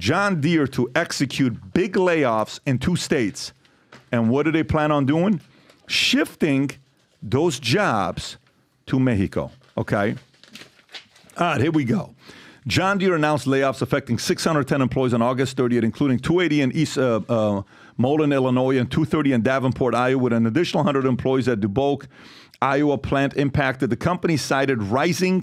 John Deere to execute big layoffs in 2 states. And what do they plan on doing? Shifting those jobs to Mexico, okay? All right, here we go. John Deere announced layoffs affecting 610 employees on August 30th, including 280 in East Moline, Illinois, and 230 in Davenport, Iowa, with an additional 100 employees at Dubuque, Iowa plant impacted. The company cited rising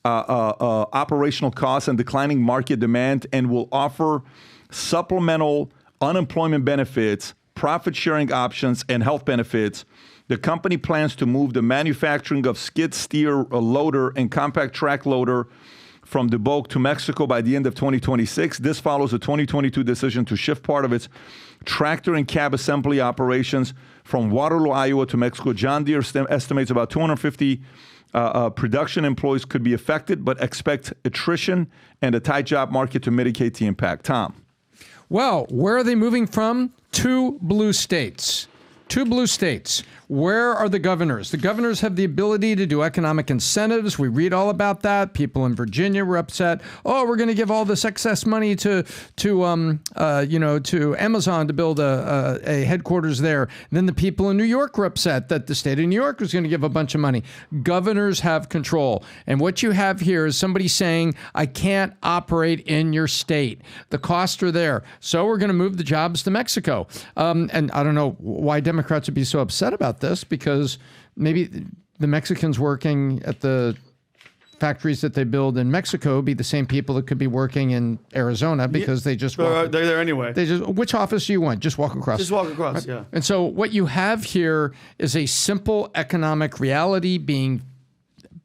operational costs and declining market demand and will offer supplemental unemployment benefits, profit-sharing options, and health benefits. The company plans to move the manufacturing of skid steer loader and compact track loader from Dubuque to Mexico by the end of 2026. This follows a 2022 decision to shift part of its tractor and cab assembly operations from Waterloo, Iowa to Mexico. John Deere estimates about 250 production employees could be affected, but expect attrition and a tight job market to mitigate the impact. Tom. Well, where are they moving from? 2 blue states. 2 blue states. Where are the governors? The governors have the ability to do economic incentives. We read all about that. People in Virginia were upset. Oh, we're going to give all this excess money to Amazon to build a headquarters there. And then the people in New York were upset that the state of New York was going to give a bunch of money. Governors have control. And what you have here is somebody saying, I can't operate in your state. The costs are there. So we're going to move the jobs to Mexico. And I don't know why Democrats would be so upset about this, because maybe the Mexicans working at the factories that they build in Mexico be the same people that could be working in Arizona, because they just they're there anyway. Which office do you want? Just walk across. Just walk across, right? Yeah. And so what you have here is a simple economic reality being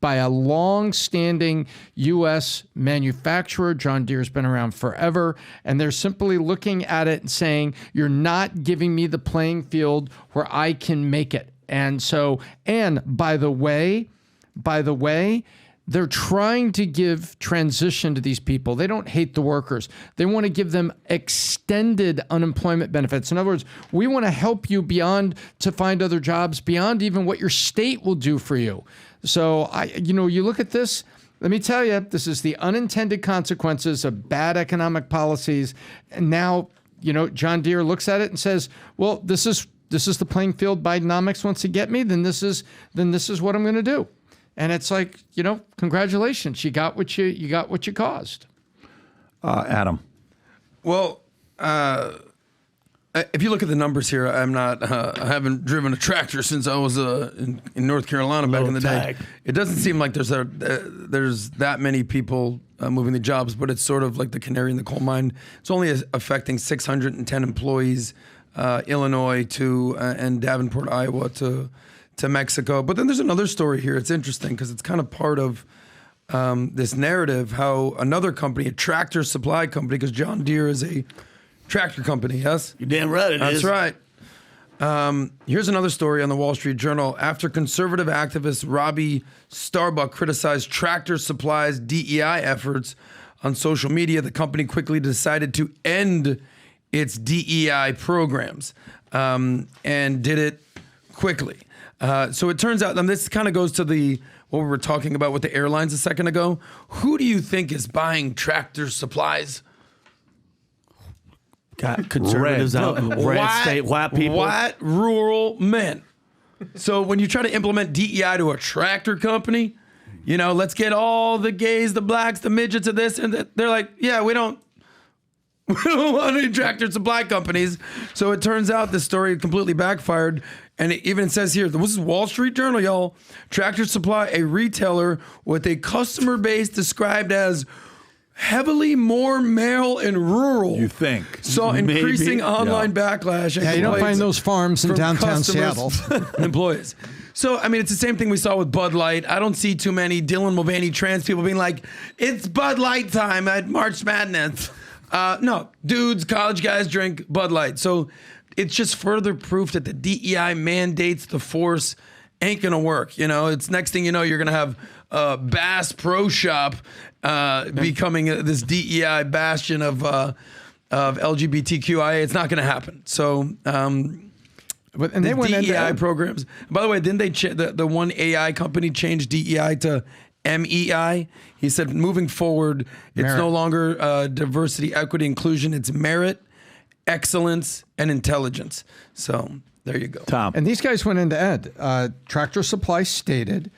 by a long-standing U.S. manufacturer. John Deere's been around forever, and they're simply looking at it and saying, you're not giving me the playing field where I can make it. And so, and by the way, they're trying to give transition to these people. They don't hate the workers. They want to give them extended unemployment benefits. In other words, we want to help you beyond to find other jobs, beyond even what your state will do for you. So, you look at this, let me tell you, this is the unintended consequences of bad economic policies. And now, John Deere looks at it and says, well, this is the playing field Bidenomics wants to get me, then this is what I'm going to do. And it's like, congratulations, you got what you caused. Adam. Well, if you look at the numbers here, I haven't driven a tractor since I was in North Carolina back in the day. It doesn't seem like there's that many people moving the jobs, but it's sort of like the canary in the coal mine. It's only affecting 610 employees, Illinois and Davenport, Iowa to Mexico. But then there's another story here. It's interesting because it's kind of part of this narrative, how another company, a tractor supply company, because John Deere is a tractor company, yes? You're damn right it is. That's right. Here's another story on the Wall Street Journal. After conservative activist Robbie Starbuck criticized Tractor Supply's DEI efforts on social media, the company quickly decided to end its DEI programs and did it quickly. So it turns out, and this kind of goes to what we were talking about with the airlines a second ago. Who do you think is buying Tractor Supplies? Got conservatives out in red state, white people. White rural men. So when you try to implement DEI to a tractor company, let's get all the gays, the blacks, the midgets of this, and they're like, yeah, we don't want any tractor supply companies. So it turns out this story completely backfired. And it even says here, this is Wall Street Journal, y'all. Tractor Supply, a retailer with a customer base described as heavily more male and rural. You think? So increasing online backlash. Yeah, you don't find those farms in downtown Seattle. Employees. So, it's the same thing we saw with Bud Light. I don't see too many Dylan Mulvaney trans people being like, it's Bud Light time at March Madness. No, dudes, college guys drink Bud Light. So it's just further proof that the DEI mandates the force ain't going to work. It's next thing you know, you're going to have Bass Pro Shop becoming this DEI bastion of LGBTQIA. It's not going to happen. So, and they went DEI programs. By the way, didn't they the one AI company change DEI to MEI. He said, moving forward, it's no longer diversity, equity, inclusion. It's merit, excellence, and intelligence. So there you go. Tom. And these guys went into Ed. Tractor Supply stated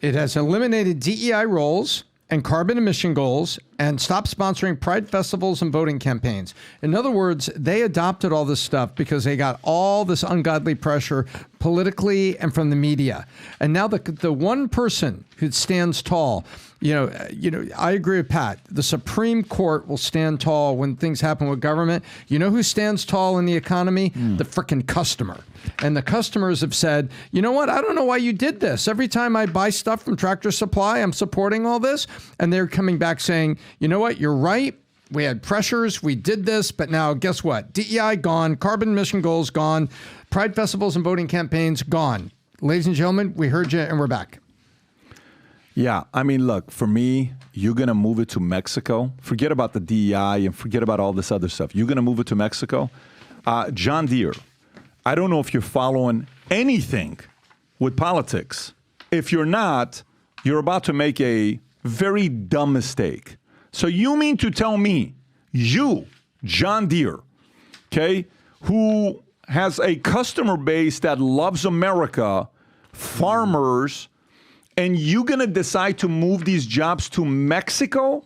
it has eliminated DEI roles and carbon emission goals and stopped sponsoring pride festivals and voting campaigns. In other words, they adopted all this stuff because they got all this ungodly pressure politically and from the media. And now the one person who stands tall, I agree with Pat. The Supreme Court will stand tall when things happen with government. You know who stands tall in the economy? The frickin' customer. And the customers have said, you know what? I don't know why you did this. Every time I buy stuff from Tractor Supply, I'm supporting all this. And they're coming back saying, you know what? You're right. We had pressures. We did this. But now guess what? DEI gone. Carbon emission goals gone. Pride festivals and voting campaigns gone. Ladies and gentlemen, we heard you and we're back. Yeah, I mean, look, for me, you're going to move it to Mexico. Forget about the DEI and forget about all this other stuff. You're going to move it to Mexico. John Deere, I don't know if you're following anything with politics. If you're not, you're about to make a very dumb mistake. So you mean to tell me, you, John Deere, okay, who has a customer base that loves America, farmers, and you're going to decide to move these jobs to Mexico?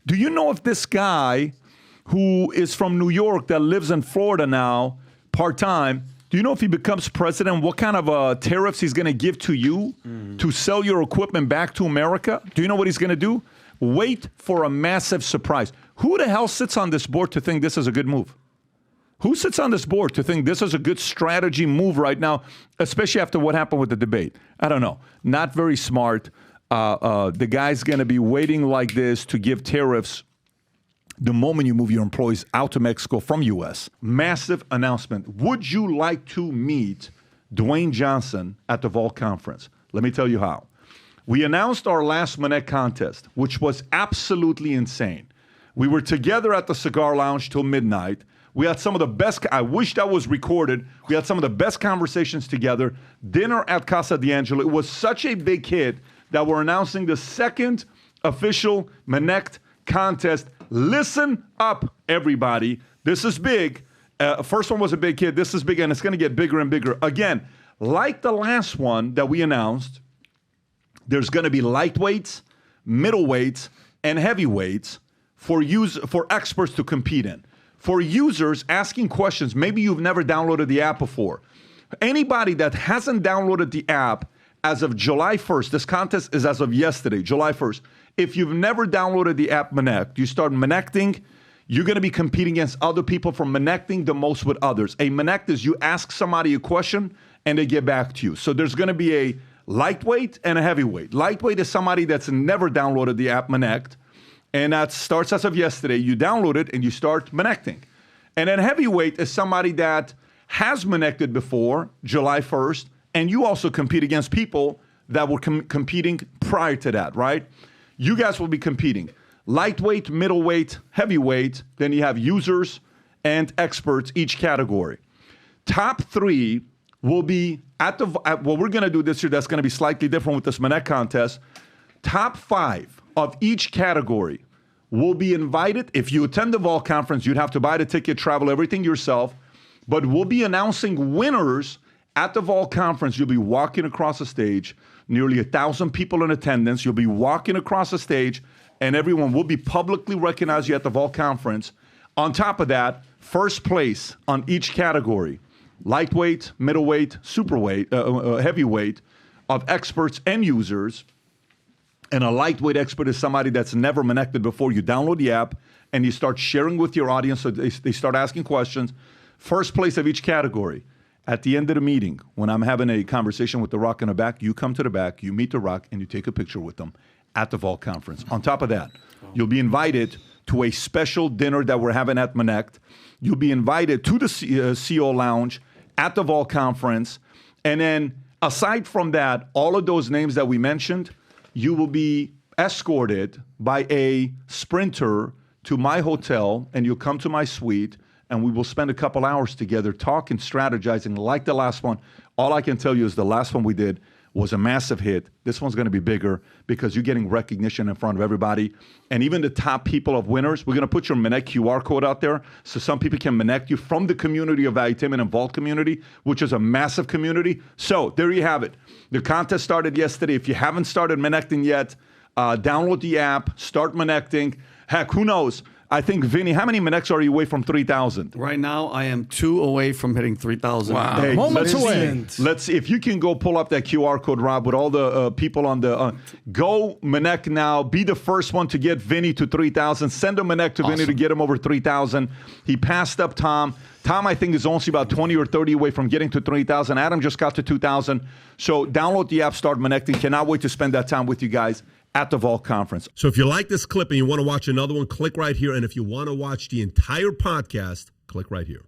Do you know if this guy who is from New York that lives in Florida now, part-time, do you know if he becomes president, what kind of tariffs he's going to give to you to sell your equipment back to America? Do you know what he's going to do? Wait for a massive surprise. Who the hell sits on this board to think this is a good move? Who sits on this board to think this is a good strategy move right now, especially after what happened with the debate? I don't know. Not very smart. The guy's going to be waiting like this to give tariffs the moment you move your employees out to Mexico from U.S. Massive announcement. Would you like to meet Dwayne Johnson at the Vol Conference? Let me tell you how. We announced our last Minnect contest, which was absolutely insane. We were together at the cigar lounge till midnight. We had some of the best, I wish that was recorded. We had some of the best conversations together. Dinner at Casa D'Angelo. It was such a big hit that we're announcing the second official Minnect contest. Listen up, everybody. This is big. First one was a big hit. This is big, and it's going to get bigger and bigger. Again, like the last one that we announced, there's going to be lightweights, middleweights, and heavyweights for experts to compete in. For users asking questions, maybe you've never downloaded the app before. Anybody that hasn't downloaded the app as of July 1st, this contest is as of yesterday, July 1st. If you've never downloaded the app Minnect, you start Minnecting, you're going to be competing against other people from Minnecting the most with others. A Minnect is you ask somebody a question and they get back to you. So there's going to be a lightweight and a heavyweight. Lightweight is somebody that's never downloaded the app Minnect. And that starts as of yesterday. You download it and you start Minnecting. And then heavyweight is somebody that has Minnected before, July 1st, and you also compete against people that were competing prior to that, right? You guys will be competing. Lightweight, middleweight, heavyweight, then you have users and experts, each category. Top three will be what we're going to do this year that's going to be slightly different with this Minnect contest. Top five of each category will be invited. If you attend the Vol Conference, you'd have to buy the ticket, travel, everything yourself. But we'll be announcing winners at the Vol Conference. You'll be walking across the stage, nearly 1,000 people in attendance. You'll be walking across the stage, and everyone will be publicly recognize you at the Vol Conference. On top of that, first place on each category, lightweight, middleweight, superweight, heavyweight, of experts and users. And a lightweight expert is somebody that's never Minnected before. You download the app and you start sharing with your audience, so they start asking questions. First place of each category. At the end of the meeting, when I'm having a conversation with the Rock in the back, you come to the back, you meet the Rock, and you take a picture with them at the Vol Conference. On top of that, you'll be invited to a special dinner that we're having at Minnect. You'll be invited to the CEO Lounge at the Vol Conference. And then aside from that, all of those names that we mentioned, you will be escorted by a sprinter to my hotel, and you'll come to my suite, and we will spend a couple hours together talking, strategizing like the last one. All I can tell you is the last one we did was a massive hit. This one's going to be bigger because you're getting recognition in front of everybody. And even the top people of winners, we're going to put your Minnect QR code out there so some people can Minnect you from the community of Valuetainment and Vault community, which is a massive community. So there you have it. The contest started yesterday. If you haven't started Minnecting yet, download the app, start Minnecting. Heck, who knows? I think, Vinny, how many Minnects are you away from 3,000? Right now, I am 2 away from hitting 3,000. Wow. Hey, Moments away. Let's see if you can go pull up that QR code, Rob, with all the people on the. Go Minnect now. Be the first one to get Vinny to 3,000. Send a Minnect to Vinny to get him over 3,000. He passed up Tom. Tom, I think, is only about 20 or 30 away from getting to 3,000. Adam just got to 2,000. So download the app, start Minnecting. Cannot wait to spend that time with you guys at the Vault Conference. So if you like this clip and you want to watch another one, click right here. And if you want to watch the entire podcast, click right here.